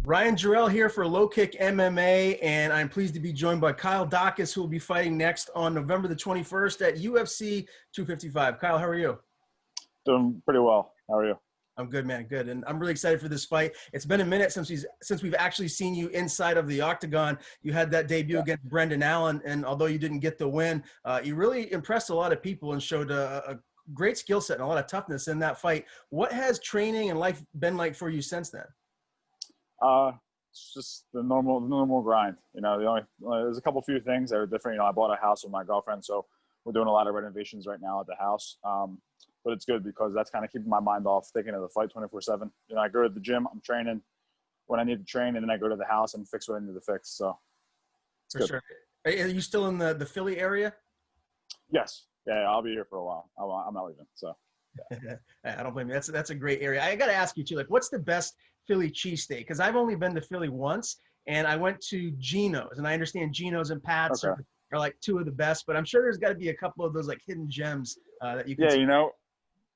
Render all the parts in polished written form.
Ryan Jarrell here for LowKick MMA, and I'm pleased to be joined by Kyle Daukaus, who will be fighting next on November the 21st at UFC 255. Kyle, how are you? Doing pretty well. How are you? I'm good, man. Good. And I'm really excited for this fight. It's been a minute since we've actually seen you inside of the octagon. You had that debut against Brendan Allen, and although you didn't get the win, you really impressed a lot of people and showed a great skill set and a lot of toughness in that fight. What has training and life been like for you since then? It's just the normal grind. You know, there's a few things that are different. You know, I bought a house with my girlfriend, so we're doing a lot of renovations right now at the house. But it's good because that's kind of keeping my mind off thinking of the fight 24/7. You know, I go to the gym, I'm training when I need to train, and then I go to the house and fix what I need to fix. So it's For good. sure. Are you still in the Philly area? Yes. Yeah, I'll be here for a while. I'm not leaving. So yeah. I don't blame you. That's a great area. I got to ask you too, like, what's the best Philly cheesesteak? Because I've only been to Philly once, and I went to Geno's, and I understand Geno's and Pat's are like two of the best, but I'm sure there's got to be a couple of those like hidden gems that you can. Yeah, you know,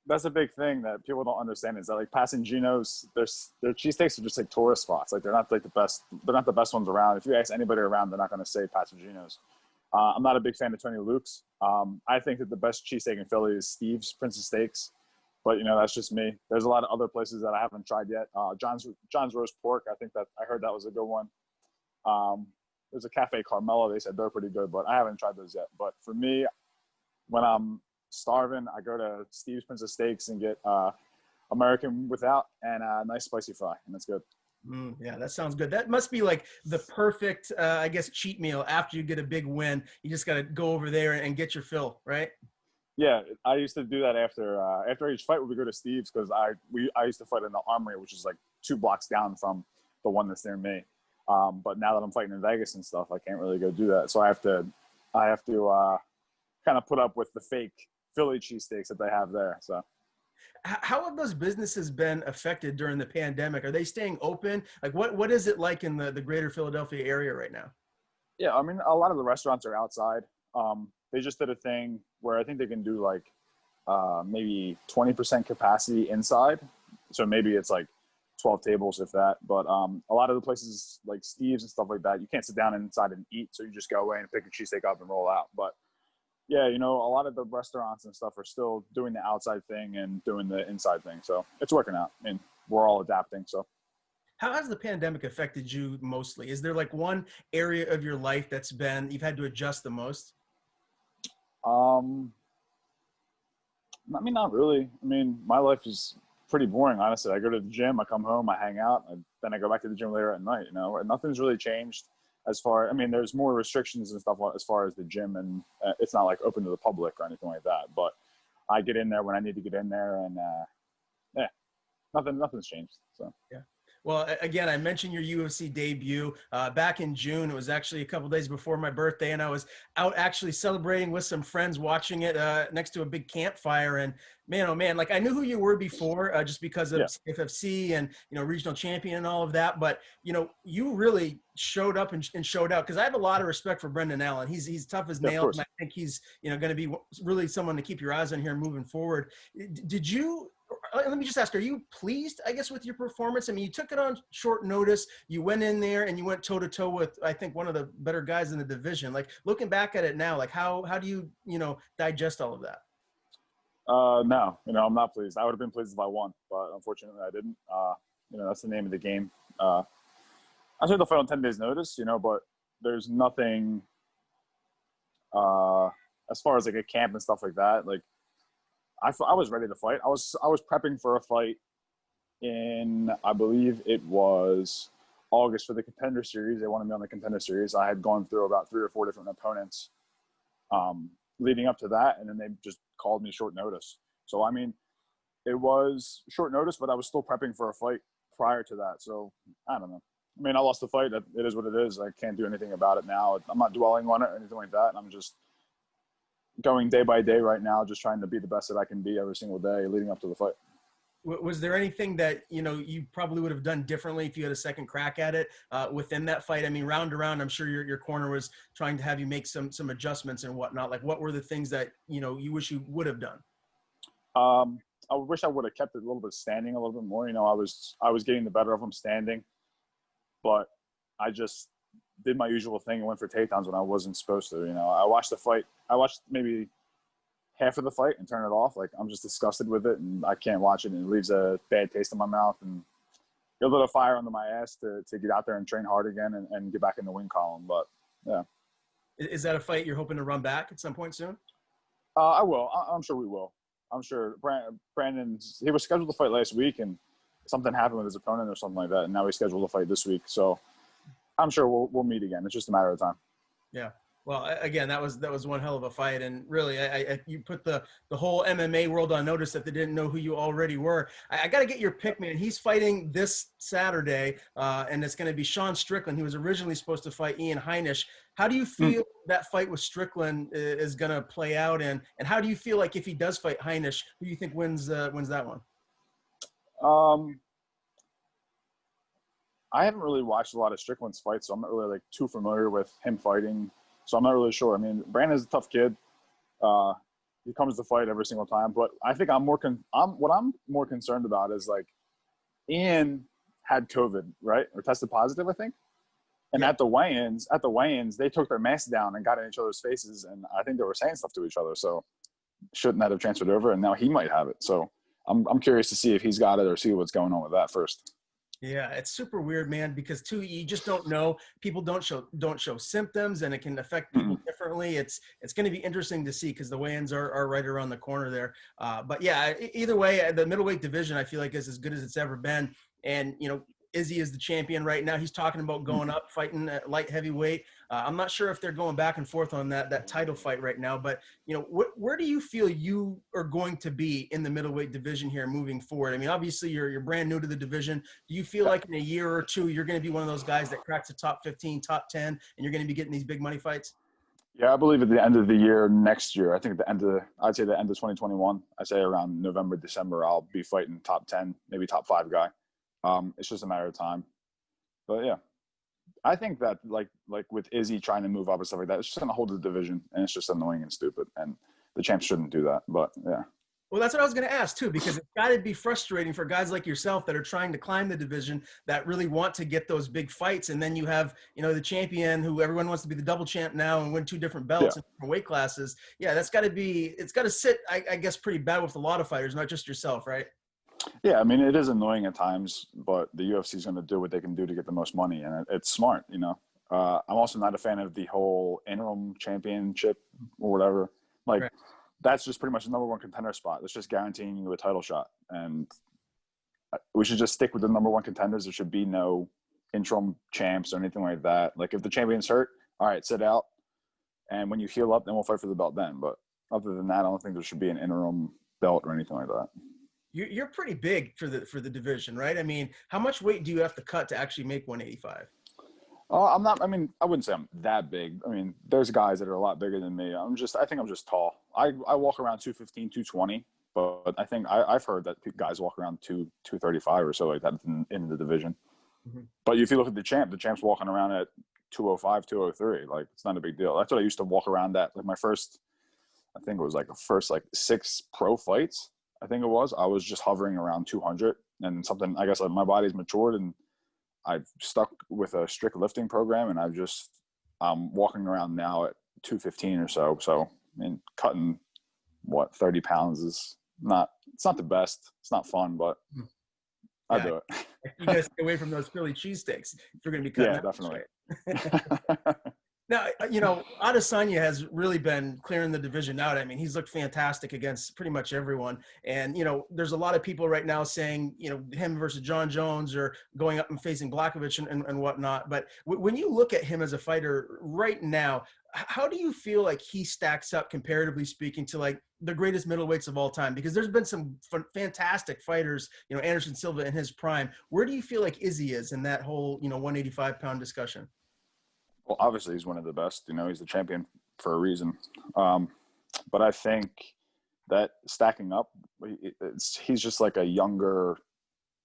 that's a big thing that people don't understand is that like passing Geno's, their cheesesteaks are just like tourist spots. Like they're not like the best. They're not the best ones around. If you ask anybody around, they're not going to say passing Geno's. I'm not a big fan of Tony Luke's. I think that the best cheesesteak in Philly is Steve's Princess Steaks, but you know that's just me. There's a lot of other places that I haven't tried yet. John's Roast Pork. I heard that was a good one. There's a Cafe Carmela. They said they're pretty good, but I haven't tried those yet. But for me, when I'm starving, I go to Steve's Princess Steaks and get American without and a nice spicy fry, and that's good. Yeah, that sounds good. That must be like the perfect, I guess, cheat meal after you get a big win. You just got to go over there and get your fill, right? Yeah, I used to do that after each fight. We would go to Steve's because I used to fight in the Armory, which is like 2 blocks down from the one that's near me. But now that I'm fighting in Vegas and stuff, I can't really go do that. So I have to kind of put up with the fake Philly cheesesteaks that they have there. So. How have those businesses been affected during the pandemic? Are they staying open? Like what is it like in the greater Philadelphia area right now? Yeah, I mean, a lot of the restaurants are outside. They just did a thing where I think they can do like maybe 20% capacity inside. So maybe it's like 12 tables, if that. But a lot of the places like Steve's and stuff like that, you can't sit down inside and eat. So you just go away and pick your cheesesteak up and roll out. But yeah, you know, a lot of the restaurants and stuff are still doing the outside thing and doing the inside thing. So it's working out. I mean, we're all adapting. So how has the pandemic affected you mostly? Is there like one area of your life you've had to adjust the most? I mean, not really. I mean, my life is pretty boring, honestly. I go to the gym, I come home, I hang out, and then I go back to the gym later at night, you know, and nothing's really changed. I mean, there's more restrictions and stuff as far as the gym, and it's not like open to the public or anything like that. But I get in there when I need to get in there, and yeah, nothing's changed. So yeah. Well, again, I mentioned your UFC debut back in June. It was actually a couple days before my birthday, and I was out actually celebrating with some friends, watching it next to a big campfire. And man, oh man, like I knew who you were before just because of FFC and, you know, regional champion and all of that. But, you know, you really showed up and showed out because I have a lot of respect for Brendan Allen. He's tough as nails, and I think he's, you know, going to be really someone to keep your eyes on here moving forward. Did you? Let me just ask, are you pleased, I guess, with your performance? I mean, you took it on short notice. You went in there and you went toe-to-toe with, I think, one of the better guys in the division. Like, looking back at it now, like, how do you, you know, digest all of that? No, you know, I'm not pleased. I would have been pleased if I won, but unfortunately I didn't. You know, that's the name of the game. I took the fight on 10 days notice, you know, but there's nothing as far as like a camp and stuff like that. Like, I was ready to fight. I was prepping for a fight in, I believe it was August for the Contender Series. They wanted me on the Contender Series. I had gone through about 3 or 4 different opponents leading up to that, and then they just called me short notice. So, I mean, it was short notice, but I was still prepping for a fight prior to that. So, I don't know. I mean, I lost the fight. It is what it is. I can't do anything about it now. I'm not dwelling on it or anything like that. I'm just going day by day right now, just trying to be the best that I can be every single day leading up to the fight. Was there anything that, you know, you probably would have done differently if you had a second crack at it within that fight? I mean, round to round, I'm sure your corner was trying to have you make some adjustments and whatnot. Like, what were the things that, you know, you wish you would have done? I wish I would have kept it a little bit standing a little bit more. You know, I was getting the better of him standing. but I just did my usual thing and went for takedowns when I wasn't supposed to. You know, I watched the fight. I watched maybe half of the fight and turn it off. Like, I'm just disgusted with it, and I can't watch it, and it leaves a bad taste in my mouth and a little fire under my ass to get out there and train hard again and get back in the win column. But yeah. Is that a fight you're hoping to run back at some point soon? I will. I'm sure we will. I'm sure Brandon, he was scheduled to fight last week, and something happened with his opponent or something like that, and now he's scheduled to fight this week. So I'm sure we'll meet again. It's just a matter of time. Yeah. Well, again, that was one hell of a fight, and really, you put the whole MMA world on notice that they didn't know who you already were. I got to get your pick, man. He's fighting this Saturday, and it's going to be Sean Strickland. He was originally supposed to fight Ian Heinisch. How do you feel that fight with Strickland is going to play out, and how do you feel like if he does fight Heinisch, who do you think wins that one? I haven't really watched a lot of Strickland's fights, so I'm not really like too familiar with him fighting. So I'm not really sure. I mean, Brandon's a tough kid. He comes to fight every single time, but I think what I'm more concerned about is like Ian had COVID, right? Or tested positive, I think. And yeah. at the weigh-ins, they took their masks down and got in each other's faces, and I think they were saying stuff to each other. So shouldn't that have transferred over? And now he might have it. So I'm curious to see if he's got it or see what's going on with that first. Yeah, it's super weird, man, because too, you just don't know. People don't show symptoms, and it can affect people differently. It's going to be interesting to see because the weigh-ins are right around the corner there. But yeah, either way, the middleweight division I feel like is as good as it's ever been. And you know, Izzy is the champion right now. He's talking about going up, fighting at light heavyweight. I'm not sure if they're going back and forth on that title fight right now, but you know, where do you feel you are going to be in the middleweight division here moving forward? I mean, obviously you're brand new to the division. Do you feel like in a year or two you're going to be one of those guys that cracks the top 15, top 10, and you're going to be getting these big money fights? Yeah, I believe at the end of the year next year, I'd say the end of 2021, I'd say around November, December, I'll be fighting top 10, maybe top 5 guy. It's just a matter of time. But yeah, I think that like with Izzy trying to move up and stuff like that, it's just going to hold the division, and it's just annoying and stupid. And the champs shouldn't do that. But yeah. Well, that's what I was going to ask too, because it's got to be frustrating for guys like yourself that are trying to climb the division, that really want to get those big fights. And then you have, you know, the champion who everyone wants to be the double champ now and win 2 different belts in different weight classes. Yeah, it's got to sit, I guess, pretty bad with a lot of fighters, not just yourself, right? Yeah, I mean, it is annoying at times, but the UFC is going to do what they can do to get the most money, and it's smart, you know. I'm also not a fan of the whole interim championship or whatever. Like, that's just pretty much the number 1 contender spot. It's just guaranteeing you a title shot, and we should just stick with the number 1 contenders. There should be no interim champs or anything like that. Like, if the champion's hurt, all right, sit out, and when you heal up, then we'll fight for the belt then. But other than that, I don't think there should be an interim belt or anything like that. You're pretty big for the division, right? I mean, how much weight do you have to cut to actually make 185? I'm not. I mean, I wouldn't say I'm that big. I mean, there's guys that are a lot bigger than me. I think I'm just tall. I walk around 215, 220, but I think I've heard that guys walk around 235 or so like that in the division. Mm-hmm. But if you look at the champ's walking around at 205, 203. Like, it's not a big deal. That's what I used to walk around at. Like, I think it was like the first 6 pro fights. I think it was. I was just hovering around 200, and something. I guess like my body's matured, and I've stuck with a strict lifting program, and I'm walking around now at 215 or so. So I mean, cutting 30 pounds is not. It's not the best. It's not fun, but I do it. You gotta stay away from those Philly cheesesteaks if you're gonna be cutting. Yeah, definitely. Now, you know, Adesanya has really been clearing the division out. I mean, he's looked fantastic against pretty much everyone. And, you know, there's a lot of people right now saying, you know, him versus John Jones or going up and facing Blachowicz and whatnot. But when you look at him as a fighter right now, how do you feel like he stacks up, comparatively speaking, to like the greatest middleweights of all time? Because there's been some fantastic fighters, you know, Anderson Silva in his prime. Where do you feel like Izzy is in that whole, you know, 185-pound discussion? Well, obviously he's one of the best. You know, he's the champion for a reason. But I think that stacking up, he's just like a younger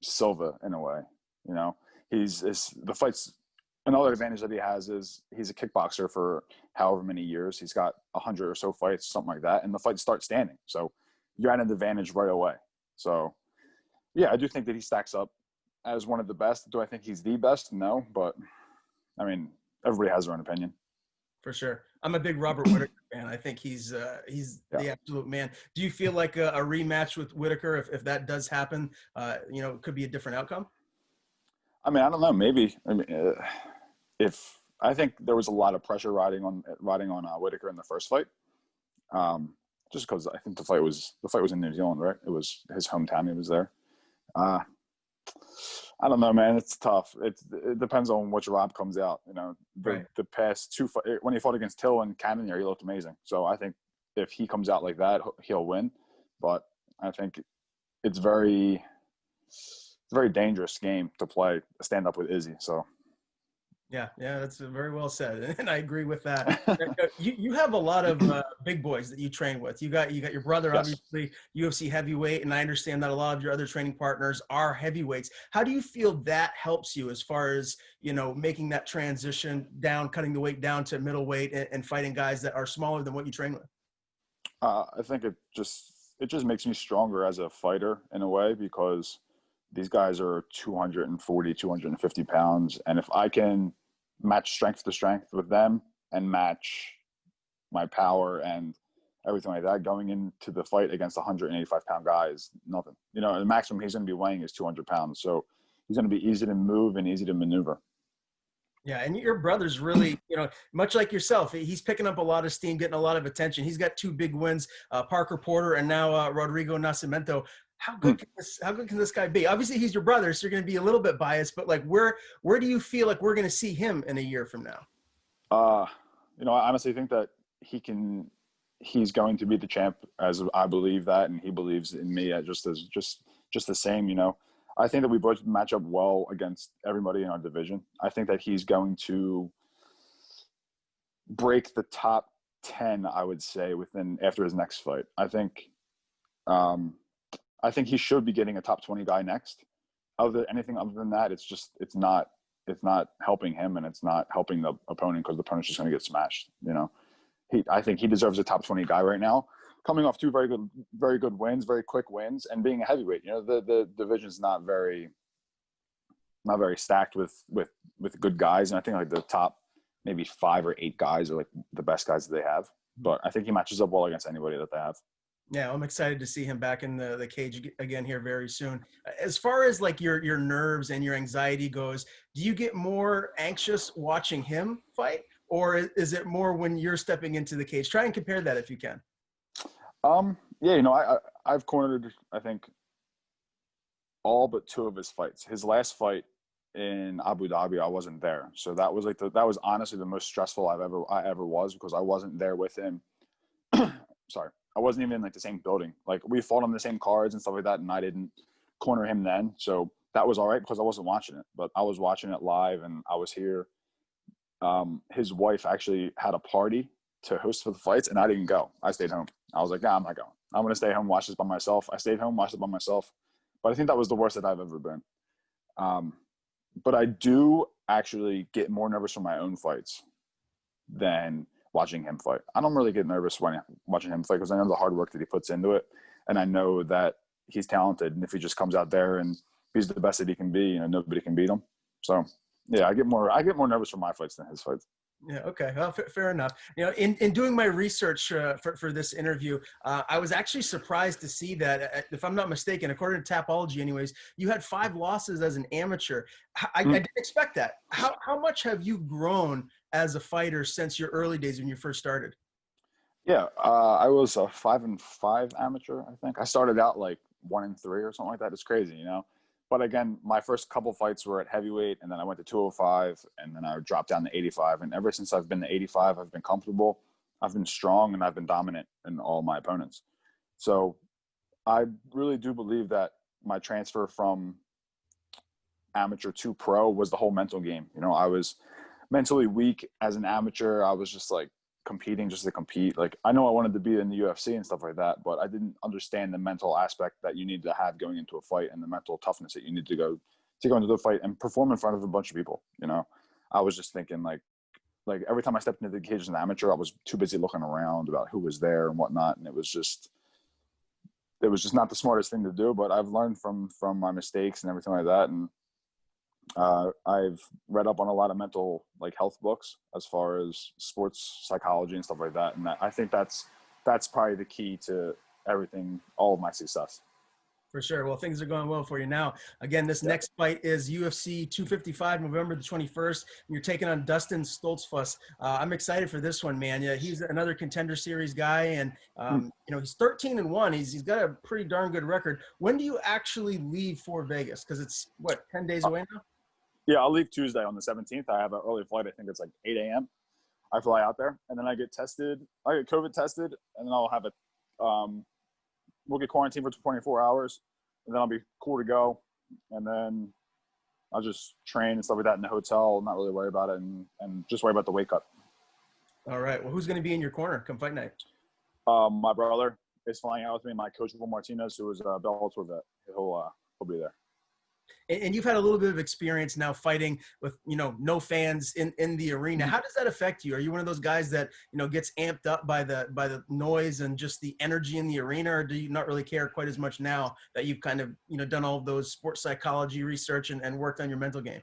Silva in a way. You know, the fights. Another advantage that he has is he's a kickboxer for however many years. He's got 100 or so fights, something like that, and the fights start standing. So you're at an advantage right away. So, yeah, I do think that he stacks up as one of the best. Do I think he's the best? No, but I mean, everybody has their own opinion. For sure. I'm a big Robert Whitaker fan. I think he's Yeah. the absolute man. Do you feel like a rematch with Whitaker, if that does happen, could be a different outcome? I mean, I don't know. Maybe. I mean, if I think there was a lot of pressure riding on Whitaker in the first fight, just because I think the fight was in New Zealand, right? It was his hometown. He was there. I don't know, man. It's tough. It depends on which Rob comes out. You know, the past two when he fought against Till and Cannon, he looked amazing. So I think if he comes out like that, he'll win. But I think it's very dangerous game to play, stand up with Izzy. So yeah, that's very well said, and I agree with that. You have a lot of big boys that you train with. You got your brother, yes. obviously UFC heavyweight, and I understand that a lot of your other training partners are heavyweights. How do you feel that helps you as far as making that transition down, cutting the weight down to middleweight, and fighting guys that are smaller than what you train with? I think it just makes me stronger as a fighter in a way, because these guys are 240, 250 pounds. And if I can match strength to strength with them and match my power and everything like that going into the fight against 185-pound guy is nothing. The maximum he's going to be weighing is 200 pounds. So he's going to be easy to move and easy to maneuver. Yeah, and your brother's really, much like yourself, he's picking up a lot of steam, getting a lot of attention. He's got 2 big wins, Parker Porter and now Rodrigo Nascimento. How good can this guy be? Obviously, he's your brother, so you're going to be a little bit biased. But like, where do you feel like we're going to see him in a year from now? I honestly think that he's going to be the champ, as I believe that, and he believes in me just the same. I think that we both match up well against everybody in our division. I think that he's going to break the top 10, I would say, after his next fight. I think he should be getting a top 20 guy next. Anything other than that, it's not helping him, and it's not helping the opponent, because the opponent's just going to get smashed. I think he deserves a top 20 guy right now, coming off 2 very good wins, very quick wins, and being a heavyweight. The division's not very stacked with good guys, and I think like the top maybe 5 or 8 guys are like the best guys that they have. But I think he matches up well against anybody that they have. Yeah, I'm excited to see him back in the cage again here very soon. As far as like your nerves and your anxiety goes, do you get more anxious watching him fight, or is it more when you're stepping into the cage? Try and compare that if you can. Yeah, I've cornered, I think, all but 2 of his fights. His last fight in Abu Dhabi, I wasn't there, so that was honestly the most stressful I ever was, because I wasn't there with him. Sorry. I wasn't even in like the same building. Like, we fought on the same cards and stuff like that, and I didn't corner him then. So that was all right, because I wasn't watching it, but I was watching it live, and I was here. His wife actually had a party to host for the fights, and I didn't go. I stayed home. I was like, nah, I'm not going. I'm going to stay home, watch this by myself. I stayed home, watched it by myself. But I think that was the worst that I've ever been. But I do actually get more nervous for my own fights than watching him fight. I don't really get nervous when watching him fight, because I know the hard work that he puts into it, and I know that he's talented. And if he just comes out there and he's the best that he can be, nobody can beat him. So yeah, I get more nervous for my fights than his fights. Yeah. Okay. Well, fair enough. In doing my research for this interview, I was actually surprised to see that, if I'm not mistaken, according to Tapology, anyways, you had 5 losses as an amateur. I didn't expect that. How much have you grown as a fighter since your early days when you first started? Yeah, I was a 5-5 amateur. I think I started out like 1-3 or something like that. It's crazy, But again, my first couple fights were at heavyweight, and then I went to 205, and then I dropped down to 85. And ever since I've been to 85, I've been comfortable, I've been strong, and I've been dominant in all my opponents. So I really do believe that my transfer from amateur to pro was the whole mental game. I was mentally weak as an amateur. I was just like competing just to compete. Like, I know I wanted to be in the UFC and stuff like that, but I didn't understand the mental aspect that you need to have going into a fight, and the mental toughness that you need to go into the fight and perform in front of a bunch of people. I was just thinking like every time I stepped into the cage as an amateur, I was too busy looking around about who was there and whatnot. And it was just not the smartest thing to do, but I've learned from my mistakes and everything like that. And I've read up on a lot of mental health books as far as sports psychology and stuff like that, and I think that's probably the key to everything, all of my success. For sure. Well, things are going well for you now. Again, this next fight is UFC 255, November the 21st. And you're taking on Dustin Stoltzfus. I'm excited for this one, man. Yeah, he's another Contender Series guy, and he's 13-1. He's got a pretty darn good record. When do you actually leave for Vegas? Because it's 10 days away now. Yeah, I'll leave Tuesday on the 17th. I have an early flight. I think it's 8 a.m. I fly out there, and then I get tested. I get COVID tested, and then I'll have we'll get quarantined for 24 hours, and then I'll be cool to go. And then I'll just train and stuff like that in the hotel, not really worry about it, and just worry about the wake up. All right. Well, who's going to be in your corner come fight night? My brother is flying out with me. My coach, Will Martinez, who is a Bellator vet, he'll be there. And you've had a little bit of experience now fighting with, no fans in the arena. How does that affect you? Are you one of those guys that, gets amped up by the noise and just the energy in the arena, or do you not really care quite as much now that you've kind of, done all of those sports psychology research and worked on your mental game?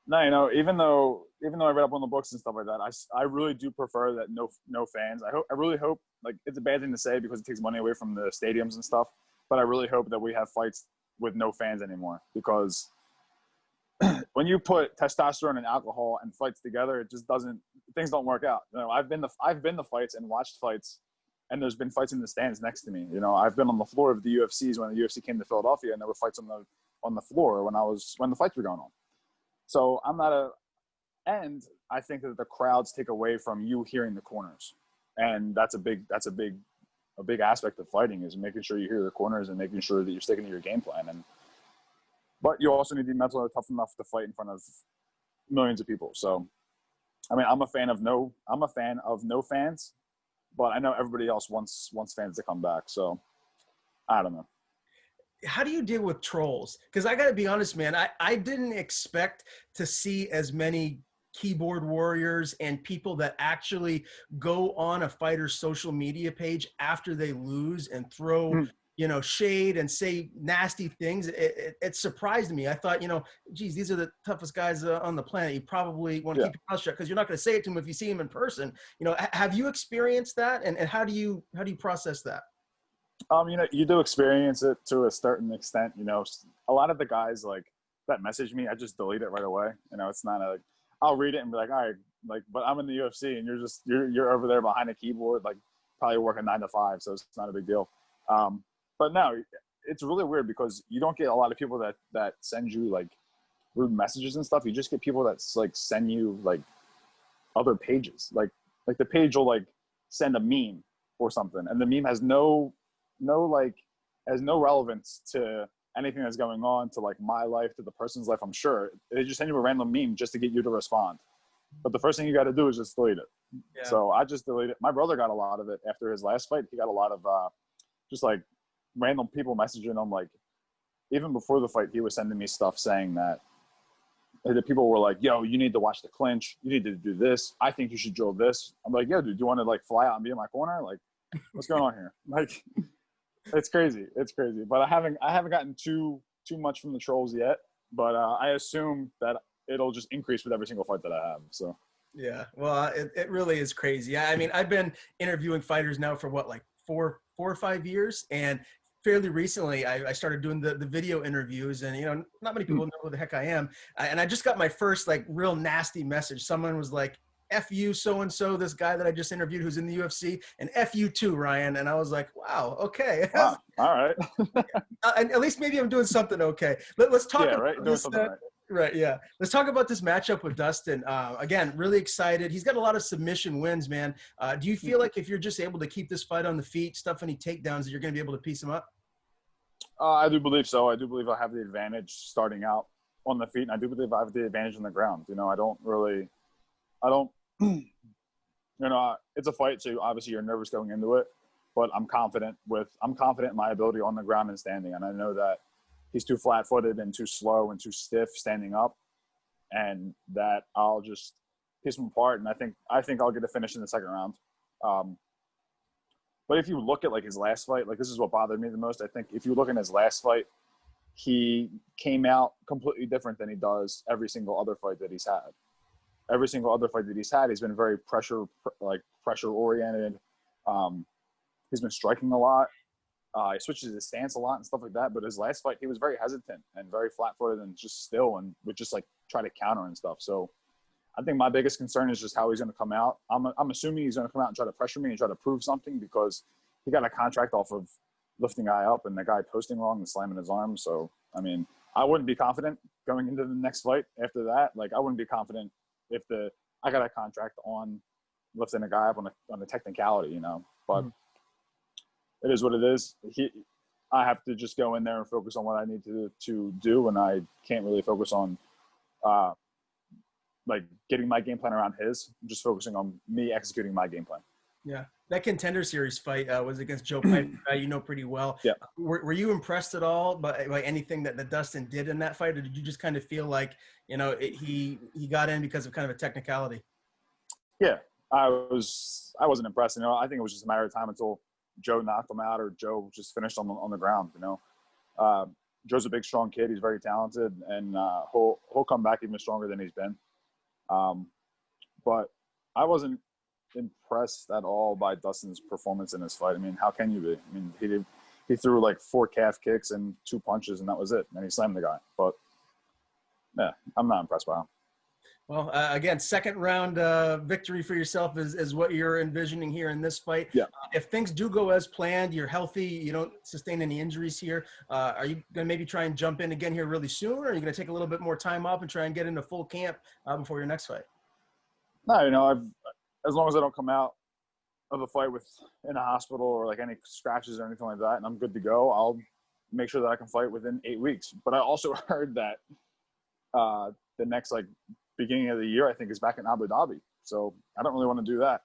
No, even though I read up on the books and stuff like that, I really do prefer that no fans. I really hope, it's a bad thing to say because it takes money away from the stadiums and stuff, but I really hope that we have fights with no fans anymore, because when you put testosterone and alcohol and fights together, it just things don't work out. I've been to fights and watched fights, and there's been fights in the stands next to me. I've been on the floor of the UFCs when the UFC came to Philadelphia, and there were fights on the floor when the fights were going on. So and I think that the crowds take away from you hearing the corners, and that's a big aspect of fighting, is making sure you hear the corners and making sure that you're sticking to your game plan. But you also need to be mentally tough enough to fight in front of millions of people. So, I'm a fan of no fans, but I know everybody else wants fans to come back. So, I don't know. How do you deal with trolls? Because I got to be honest, man, I didn't expect to see as many keyboard warriors and people that actually go on a fighter's social media page after they lose and throw shade and say nasty things. It surprised me. I thought, geez, these are the toughest guys on the planet. You probably want to keep your mouth shut because you're not going to say it to them if you see him in person. Have you experienced that, and how do you process that? You do experience it to a certain extent. A lot of the guys that message me, I just delete it right away. It's not I'll read it and be like, all right, but I'm in the UFC and you're over there behind a keyboard, probably working 9 to 5, so it's not a big deal. But no, it's really weird because you don't get a lot of people that send you rude messages and stuff. You just get people that send you other pages. The page will send a meme or something, and the meme has no relevance to anything that's going on, to my life, to the person's life. I'm sure they just send you a random meme just to get you to respond. But the first thing you got to do is just delete it. Yeah. So I just deleted it. My brother got a lot of it after his last fight. He got a lot of just random people messaging him. Even before the fight, he was sending me stuff saying that the people were like, yo, you need to watch the clinch. You need to do this. I think you should drill this. I'm like, yeah, dude, do you want to fly out and be in my corner? What's going on here? It's crazy. It's crazy. But I haven't gotten too much from the trolls yet. But I assume that it'll just increase with every single fight that I have. So. Yeah. Well, it really is crazy. I've been interviewing fighters now for 4 or 5 years, and fairly recently I started doing the video interviews, and not many people know who the heck I am. And I just got my first real nasty message. Someone was like, F you, so-and-so, this guy that I just interviewed who's in the UFC, and F you too, Ryan. And I was like, wow, okay. Wow. All right. And at least maybe I'm doing something okay. Let's talk about right. this. Doing something right. Right, yeah. Let's talk about this matchup with Dustin. Again, really excited. He's got a lot of submission wins, man. Do you feel like if you're just able to keep this fight on the feet, stuff any takedowns, that you're going to be able to piece him up? I do believe so. I do believe I have the advantage starting out on the feet, and I do believe I have the advantage on the ground. It's a fight, so obviously you're nervous going into it, but I'm confident in my ability on the ground and standing, and I know that he's too flat-footed and too slow and too stiff standing up, and that I'll just piece him apart. And I think I'll get a finish in the second round. But if you look at his last fight, this is what bothered me the most. I think if you look in his last fight, he came out completely different than he does every single other fight that he's had. Every single other fight that he's had, he's been very pressure oriented. He's been striking a lot. He switches his stance a lot and stuff like that. But his last fight, he was very hesitant and very flat-footed and just still and would just like try to counter and stuff. So I think my biggest concern is just how he's going to come out. I'm assuming he's going to come out and try to pressure me and try to prove something because he got a contract off of lifting a guy up and the guy posting wrong and slamming his arm. So, I mean, I wouldn't be confident going into the next fight after that. Like, I wouldn't be confident if I got a contract on lifting a guy up on a technicality, you know. But it is what it is. I have to just go in there and focus on what I need to do, and I can't really focus on like getting my game plan around his. I'm just focusing on me executing my game plan. Yeah, that Contender Series fight was against Joe Piper, you know pretty well. Yeah. Were you impressed at all by anything that Dustin did in that fight, or did you just kind of feel like, you know, he got in because of kind of a technicality? Yeah, I wasn't impressed. You know, I think it was just a matter of time until Joe knocked him out or Joe just finished on the ground. You know, Joe's a big, strong kid. He's very talented, and he'll come back even stronger than he's been. But I wasn't impressed at all by Dustin's performance in this fight. I mean, how can you be? I mean, he threw like 4 calf kicks and 2 punches, and that was it. And he slammed the guy. But yeah, I'm not impressed by him. Well, again, second round victory for yourself is what you're envisioning here in this fight. Yeah. If things do go as planned, you're healthy, you don't sustain any injuries here, are you going to maybe try and jump in again here really soon, or are you going to take a little bit more time off and try and get into full camp before your next fight? No, you know, as long as I don't come out of the fight in a hospital or like any scratches or anything like that, and I'm good to go, I'll make sure that I can fight within 8 weeks. But I also heard that the next like beginning of the year, I think, is back in Abu Dhabi. So I don't really want to do that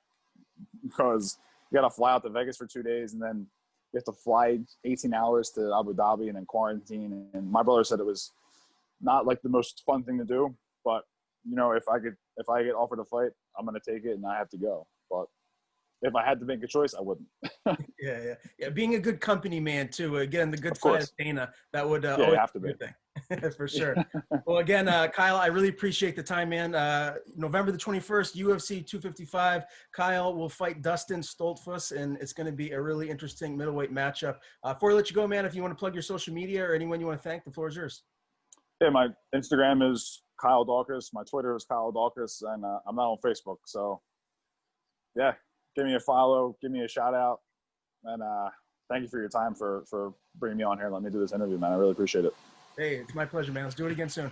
because you got to fly out to Vegas for 2 days and then you have to fly 18 hours to Abu Dhabi and then quarantine. And my brother said it was not like the most fun thing to do, but you know, if I get offered a fight, I'm going to take it and I have to go. But if I had to make a choice, I wouldn't. Yeah. Being a good company man too. Again, the good side of Dana, that would always have to be. Good thing. For sure. Well, again, Kyle, I really appreciate the time, man. November the 21st, UFC 255. Kyle will fight Dustin Stoltzfus, and it's going to be a really interesting middleweight matchup. Before I let you go, man, if you want to plug your social media or anyone you want to thank, the floor is yours. Yeah, my Instagram is Kyle Daukaus. My Twitter is Kyle Daukaus, and I'm not on Facebook. So, yeah, give me a follow, give me a shout out, and thank you for your time for bringing me on here and letting me do this interview, man. I really appreciate it. Hey, it's my pleasure, man. Let's do it again soon.